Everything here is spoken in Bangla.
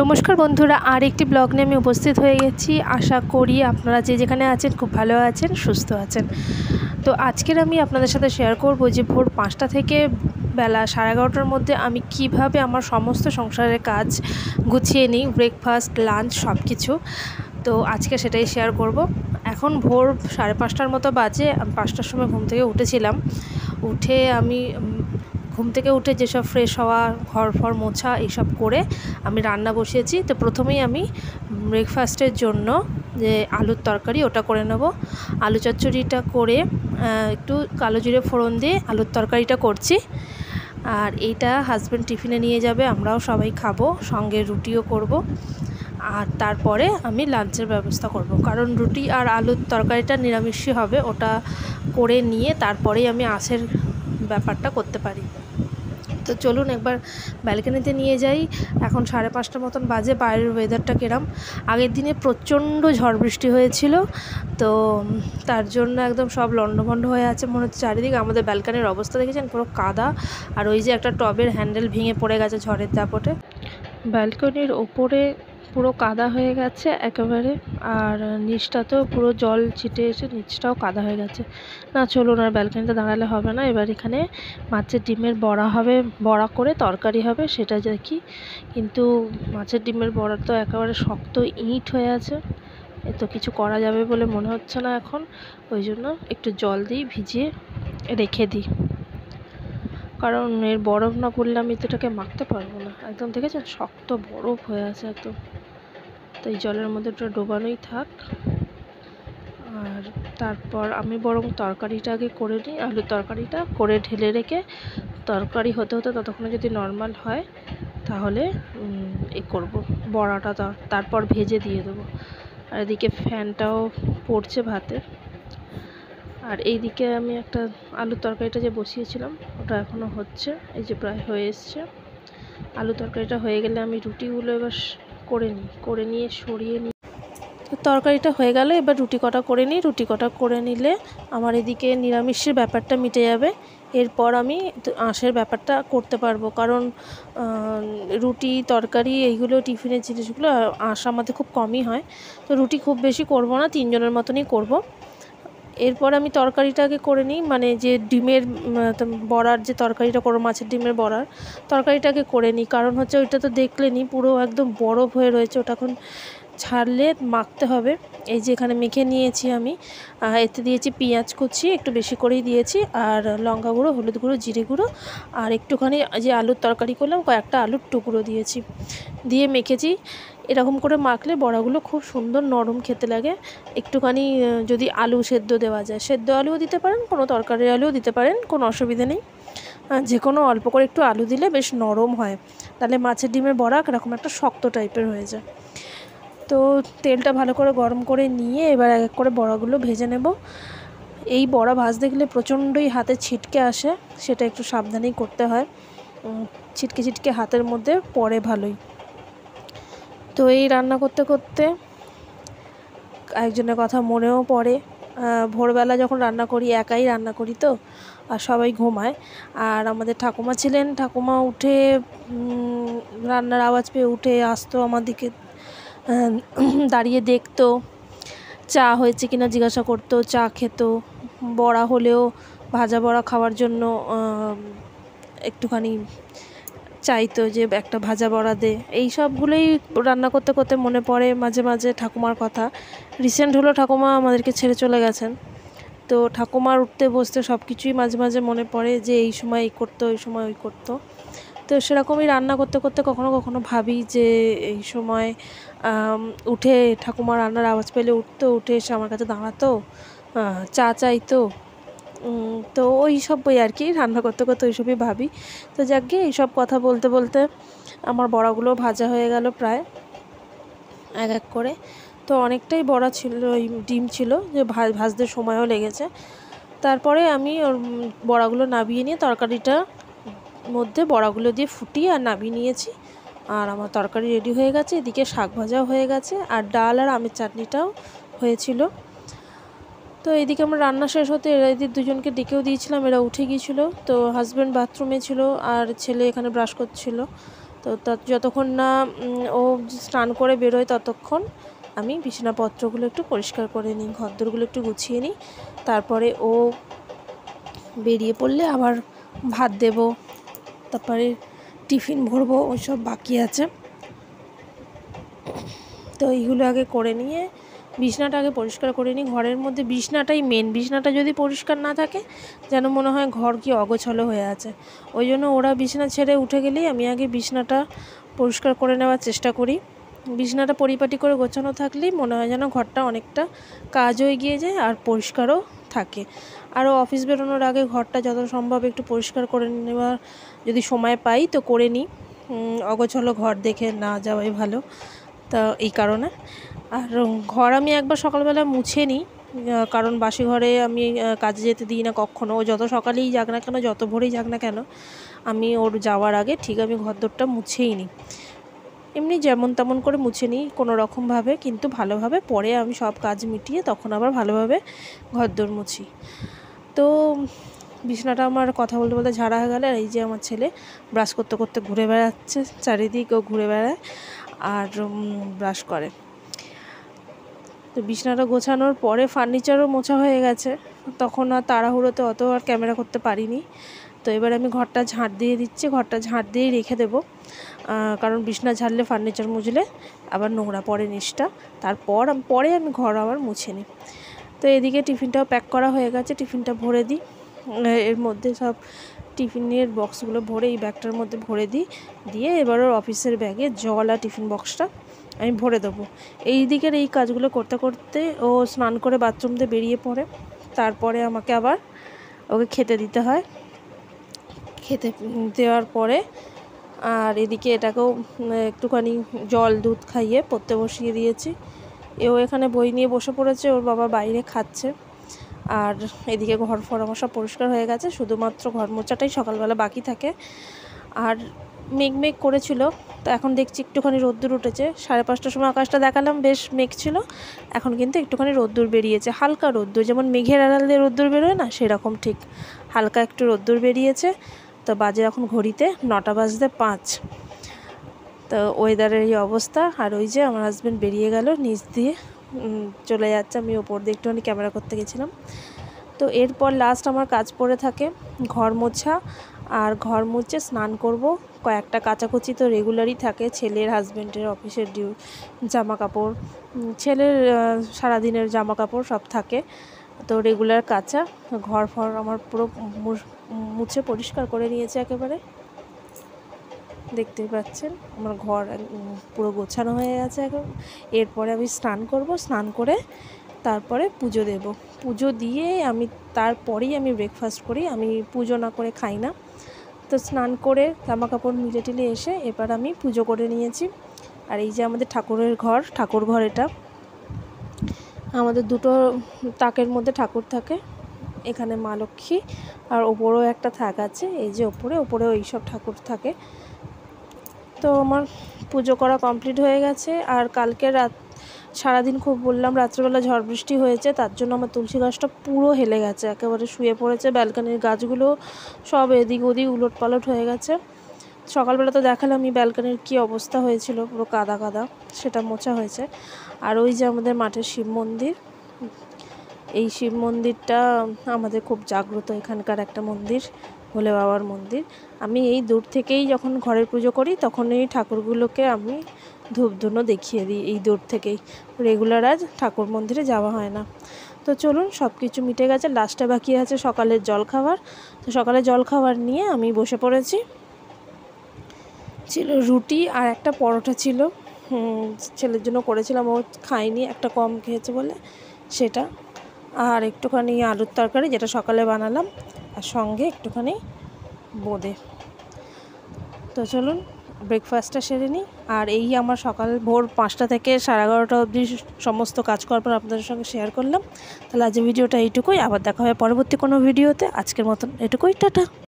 নমস্কার বন্ধুরা, আর একটি ব্লগ নিয়ে আমি উপস্থিত হয়ে গেছি। আশা করি আপনারা যে যেখানে আছেন খুব ভালো আছেন, সুস্থ আছেন। তো আজকের আমি আপনাদের সাথে শেয়ার করব যে ভোর 5টা থেকে বেলা 11:30টার মধ্যে আমি কিভাবে আমার সমস্ত সংসারের কাজ গুছিয়ে নিই, ব্রেকফাস্ট, লাঞ্চ সব কিছু। তো আজকে সেটাই শেয়ার করব। এখন ভোর 5:30টার মতো বাজে। আমি 5টার সময় ঘুম থেকে উঠেছিলাম। উঠে আমি ঘুম থেকে উঠে যেসব ফ্রেশ হওয়া, ঘর ফর মোছা এইসব করে আমি রান্না বসিয়েছি। তো প্রথমেই আমি ব্রেকফাস্টের জন্য যে আলুর তরকারি ওটা করে নেব। আলু চচ্চড়িটা করে একটু কালো জিরে ফোড়ন দিয়ে আলুর তরকারিটা করছি। আর এইটা হাজব্যান্ড টিফিনে নিয়ে যাবে, আমরাও সবাই খাবো, সঙ্গে রুটিও করব। আর তারপরে আমি লাঞ্চের ব্যবস্থা করব, কারণ রুটি আর আলুর তরকারিটা নিরামিষই হবে। ওটা করে নিয়ে তারপরেই আমি আঁশের ব্যাপারটা করতে পারি। তো চলুন একবার ব্যালকনিতে নিয়ে যাই। এখন 5:30টার মতন বাজে। বাইরের ওয়েদারটা কিরম। আগের দিনে প্রচণ্ড ঝড় বৃষ্টি হয়েছিল, তো তার জন্য একদম সব লণ্ডভণ্ড হয়ে আছে মনে হচ্ছে চারিদিকে। আমাদের ব্যালকনির অবস্থা দেখেছেন, পুরো কাদা। আর ওই যে একটা টবের হ্যান্ডেল ভেঙে পড়ে গেছে ঝড়ের দাপটে। ব্যালকনির ওপরে পুরো কাদা হয়ে গেছে একেবারে, আর নিচটাতেও পুরো জল ছিটে এসে নিচটাও কাদা হয়ে গেছে। না চলুন, আর ব্যালকনিতে দাঁড়ালে হবে না। এবার এখানে মাছের ডিমের বড়া হবে, বড়া করে তরকারি হবে, সেটা দেখি। কিন্তু মাছের ডিমের বড়া তো একেবারে শক্ত ইঁট হয়ে আছে, এ তো কিছু করা যাবে বলে মনে হচ্ছে না এখন। ওই জন্য একটু জল দিই, ভিজিয়ে রেখে দিই, কারণ এর বরফ না পড়লে আমি তো এটাকে মাখতে পারবো না। একদম দেখেছেন শক্ত বরফ হয়ে আছে একদম। তো এই জলের মধ্যে ওটা ডোবানোই থাক। আর তারপর আমি বরং তরকারিটা আগে করে নিই। আলুর তরকারিটা করে ঢেলে রেখে তরকারি হতে হতে ততক্ষণে যদি নর্মাল হয় তাহলে করব বড়াটা, তারপর ভেজে দিয়ে দেবো। আর এদিকে ফ্যানটাও পড়ছে ভাতে। আর এইদিকে আমি একটা আলুর তরকারিটা যে বসিয়েছিলাম ওটা এখনও হচ্ছে, এই যে প্রায় হয়ে এসছে। আলু তরকারিটা হয়ে গেলে আমি রুটিগুলো এবার করে নিয়ে সরিয়ে নিই। তো তরকারিটা হয়ে গেল, এবার রুটি কটা করে নিই। রুটি কটা করে নিলে আমার এদিকে নিরামিষের ব্যাপারটা মিটে যাবে। এরপর আমি আঁশের ব্যাপারটা করতে পারবো, কারণ রুটি তরকারি এইগুলো টিফিনের জিনিসগুলো আঁশ আমাদের খুব কমই হয়। তো রুটি খুব বেশি করব না, 3 জনের মতনই করব। এরপর আমি তরকারিটাকে করে নিই, মানে যে ডিমের বড়ার যে তরকারিটা করবো, মাছের ডিমের বড়ার তরকারিটাকে করে নিই। কারণ হচ্ছে ওইটা তো দেখলেনি পুরো একদম বরফ হয়ে রয়েছে, ওটা এখন ছাড়লে মাখতে হবে। এই যে এখানে মেখে নিয়েছি আমি। এতে দিয়েছি পেঁয়াজ কুচি, একটু বেশি করেই দিয়েছি, আর লঙ্কা গুঁড়ো, হলুদ গুঁড়ো, জিরে গুঁড়ো, আর একটুখানি যে আলুর তরকারি করলাম কয়েকটা আলুর টুকরো দিয়েছি, দিয়ে মেখেছি। এরকম করে মাখলে বড়াগুলো খুব সুন্দর নরম খেতে লাগে। একটুখানি যদি আলু সেদ্ধ দেওয়া যায়, সেদ্ধ আলুও দিতে পারেন, কোনো তরকারির আলুও দিতে পারেন, কোনো অসুবিধা নেই। যে কোনো অল্প করে একটু আলু দিলে বেশ নরম হয়, তাহলে মাছের ডিমের বড়া এরকম একটা শক্ত টাইপের হয়ে যায়। তো তেলটা ভালো করে গরম করে নিয়ে এবার এক এক করে বড়াগুলো ভেজে নেব। এই বড়া ভাজতে গেলে প্রচণ্ডই হাতে ছিটকে আসে, সেটা একটু সাবধানেই করতে হয়। ছিটকে ছিটকে হাতের মধ্যে পড়ে ভালোই। তো এই রান্না করতে করতে একজনের কথা মনেও পড়ে। ভোরবেলা যখন রান্না করি, একাই রান্না করি তো, আর সবাই ঘুমায়। আর আমাদের ঠাকুমা ছিলেন, ঠাকুমা উঠে রান্নার আওয়াজ পেয়ে উঠে আসতো আমার দিকে, দাঁড়িয়ে দেখতো, চা হয়েছে কিনা জিজ্ঞাসা করতো, চা খেত। বড়া হলেও ভাজা বড়া খাওয়ার জন্য একটুখানি চাইতো যে একটা ভাজা বড়া দে। এই সবগুলোই রান্না করতে করতে মনে পড়ে মাঝে মাঝে ঠাকুমার কথা। রিসেন্ট হলো ঠাকুমা আমাদেরকে ছেড়ে চলে গেছেন, তো ঠাকুমার উঠতে বসতে সব কিছুই মাঝে মাঝে মনে পড়ে যে এই সময় এই করতো, এই সময় ওই করতো। তো সেরকমই রান্না করতে করতে কখনো কখনো ভাবি যে এই সময় উঠে ঠাকুমা রান্নার আওয়াজ পেলে উঠতো, উঠে এসে আমার কাছে দাঁড়াতো, চা চাইতো। তো ওই সব বই আর কি, রান্না করতে করতে ওইসবই ভাবি। তো যাক গিয়ে এইসব কথা বলতে বলতে আমার বড়াগুলো ভাজা হয়ে গেল প্রায় এক এক করে। তো অনেকটাই বড়া ছিল, ওই ডিম ছিল যে ভাজতে সময়ও লেগেছে। তারপরে আমি ওর বড়াগুলো নামিয়ে নিয়ে তরকারিটা মধ্যে বড়াগুলো দিয়ে ফুটিয়ে আর নামিয়ে নিয়েছি। আর আমার তরকারি রেডি হয়ে গেছে, এদিকে শাক ভাজাও হয়ে গেছে, আর ডাল আর আমের চাটনিটাও হয়েছিল। তো এইদিকে আমার রান্না শেষ হতে এদের দুজনকে ডেকেও দিয়েছিলাম, এরা উঠে গিয়েছিলো। তো হাজব্যান্ড বাথরুমে ছিল আর ছেলে এখানে ব্রাশ করছিল। তো যতক্ষণ না ও স্নান করে বেরোয় ততক্ষণ আমি বিছানাপত্রগুলো একটু পরিষ্কার করে নিই, ঘরদোরগুলো একটু গুছিয়ে নিই। তারপরে ও বেরিয়ে পড়লে আবার ভাত দেব, তারপরে টিফিন ভরবো, ওইসব বাকি আছে। তো এইগুলো আগে করে নিয়ে বিছনাটা আগে পরিষ্কার করে নিই। ঘরের মধ্যে বিছনাটাই মেন, বিছনাটা যদি পরিষ্কার না থাকে যেন মনে হয় ঘর কি অগোছালো হয়ে আছে। ওই জন্য ওরা বিছানা ছেড়ে উঠে গেলেই আমি আগে বিছনাটা পরিষ্কার করে নেওয়ার চেষ্টা করি। বিছনাটা পরিপাটি করে গোছানো থাকলেই মনে হয় যেন ঘরটা অনেকটা কাজও এগিয়ে যায় আর পরিষ্কারও থাকে। আরও অফিস বেরোনোর আগে ঘরটা যত সম্ভব একটু পরিষ্কার করে নেওয়ার যদি সময় পাই তো করে নিই, অগোছালো ঘর দেখে না যাওয়াই ভালো। তা এই কারণে আর ঘর আমি একবার সকালবেলা মুছে নিই, কারণ বাসি ঘরে আমি কাজে যেতে দিই না কখনও। ও যত সকালেই যাক না কেন, যত ভোরেই যাক না কেন, আমি ওর যাওয়ার আগে ঠিক আমি ঘরদোরটা মুছেই নিই। এমনি যেমন তেমন করে মুছে নিই কোনো রকমভাবে, কিন্তু ভালোভাবে পরে আমি সব কাজ মিটিয়ে তখন আবার ভালোভাবে ঘরদোর মুছি। তো বিছানাটা আমার কথা বলতে বলতে ঝাড়া হয়ে গেলে, আর এই যে আমার ছেলে ব্রাশ করতে করতে ঘুরে বেড়াচ্ছে চারিদিক, ও ঘুরে বেড়ায় আর ব্রাশ করে। তো বিছানাটা গোছানোর পরে ফার্নিচারও মোছা হয়ে গেছে, তখন আর তাড়াহুড়োতে অত আর ক্যামেরা করতে পারিনি। তো এবার আমি ঘরটা ঝাঁট দিয়ে দিচ্ছি, ঘরটা ঝাঁট দিয়েই রেখে দেবো, কারণ বিছানা ঝাড়লে ফার্নিচার মুছলে আবার নোংরা পড়ে নিচটা। তারপর পরে আমি ঘর আবার মুছে নিই। তো এদিকে টিফিনটাও প্যাক করা হয়ে গেছে, টিফিনটা ভরে দিই। এর মধ্যে সব টিফিনের বক্সগুলো ভরে এই ব্যাগটার মধ্যে ভরে দিই, দিয়ে এবার ওর অফিসের ব্যাগে জল আর টিফিন বক্সটা আমি ভরে দেবো। এই দিকের এই কাজগুলো করতে করতে ও স্নান করে বাথরুম দিয়ে বেরিয়ে পড়ে। তারপরে আমাকে আবার ওকে খেতে দিতে হয়। খেতে দেওয়ার পরে আর এদিকে এটাকেও একটুখানি জল দুধ খাইয়ে পড়তে বসিয়ে দিয়েছি। এও এখানে বই নিয়ে বসে পড়েছে, ওর বাবা বাইরে খাচ্ছে। আর এদিকে ঘর ফর আমার সব পরিষ্কার হয়ে গেছে, শুধুমাত্র ঘর মোছাটাই সকালবেলা বাকি থাকে। আর মেঘ করেছিল, তো এখন দেখছি একটুখানি রোদ্দুর উঠেছে। 5:30টার সময় আকাশটা দেখালাম, বেশ মেঘ ছিল, এখন কিন্তু একটুখানি রোদ্দুর বেরিয়েছে, হালকা রোদ্দুর, যেমন মেঘের আড়াল দিয়ে রোদ্দুর বেরোয় না, সেরকম ঠিক হালকা একটু রোদ্দুর বেরিয়েছে। তো বাজে এখন ঘড়িতে 9:05। তো ওয়েদারের এই অবস্থা। আর ওই যে আমার হাজব্যান্ড বেরিয়ে গেল, নিচ দিয়ে চলে যাচ্ছে, আমি ওপর দিয়ে একটুখানি ক্যামেরা করতে গেছিলাম। তো এরপর লাস্ট আমার কাজ পড়ে থাকে ঘর মোছা, আর ঘর মুছে স্নান করব। কয়েকটা কাচাকুচি তো রেগুলারই থাকে, ছেলের হাজব্যান্ডের অফিসের জামা কাপড়, ছেলের সারাদিনের জামা কাপড় সব থাকে, তো রেগুলার কাচা। ঘর ফর আমার পুরো মুছে পরিষ্কার করে নিয়েছে একেবারে, দেখতেই পাচ্ছেন আমার ঘর পুরো গোছানো হয়ে গেছে এখন। এরপরে আমি স্নান করব, স্নান করে তারপরে পুজো দেব। পুজো দিয়ে তারপরেই আমি ব্রেকফাস্ট করি, আমি পুজো না করে খাই না। তো স্নান করে জামা কাপড় মিলে টিলে এসে এবার আমি পুজো করে নিয়েছি। আর এই যে আমাদের ঠাকুর ঘর এটা আমাদের দুটো তাকের মধ্যে ঠাকুর থাকে, এখানে মা লক্ষ্মী আর ওপরেও একটা থাক আছে, এই যে ওপরেও এইসব ঠাকুর থাকে। তো আমার পুজো করা কমপ্লিট হয়ে গেছে। আর কালকে সারাদিন খুব বললাম, রাত্রেবেলা ঝড় বৃষ্টি হয়েছে, তার জন্য আমার তুলসী গাছটা পুরো হেলে গেছে, একেবারে শুয়ে পড়েছে। ব্যালকনির গাছগুলো সব এদিক ওদিক উলট পালট হয়ে গেছে। সকালবেলা তো দেখালাম এই ব্যালকনির কী অবস্থা হয়েছিল, পুরো কাদা কাদা, সেটা মোছা হয়েছে। আর ওই যে আমাদের মাঠের শিব মন্দির, এই শিব মন্দিরটা আমাদের খুব জাগ্রত এখানকার একটা মন্দির, ভোলে বাবার মন্দির। আমি এই দূর থেকেই যখন ঘরের পুজো করি তখন এই ঠাকুরগুলোকে আমি ধূপ ধুনো দেখিয়ে দিই, এই দূর থেকেই। রেগুলার আজ ঠাকুর মন্দিরে যাওয়া হয় না। তো চলুন, সব কিছু মিটে গেছে, লাস্টে বাকি আছে সকালের জলখাবার। তো সকালের জলখাবার নিয়ে আমি বসে পড়েছি। ছিল রুটি আর একটা পরোটা ছিল, ছেলের জন্য করেছিলাম, ও খায়নি, একটা কম খেয়েছে বলে সেটা, আর একটুখানি আলুর তরকারি যেটা সকালে বানালাম, আর সঙ্গে একটুখানি বোঁদে। তো চলুন ব্রেকফাস্টটা সেরে নিই। আর এই আমার সকাল ভোর 5টা থেকে 11:30 অবধি সমস্ত কাজকর্ম আপনাদের সঙ্গে শেয়ার করলাম। তাহলে আজ ভিডিওটা এইটুকুই, আবার দেখা হবে পরবর্তী কোনো ভিডিওতে। আজকের মতন এটুকুই, টাটা।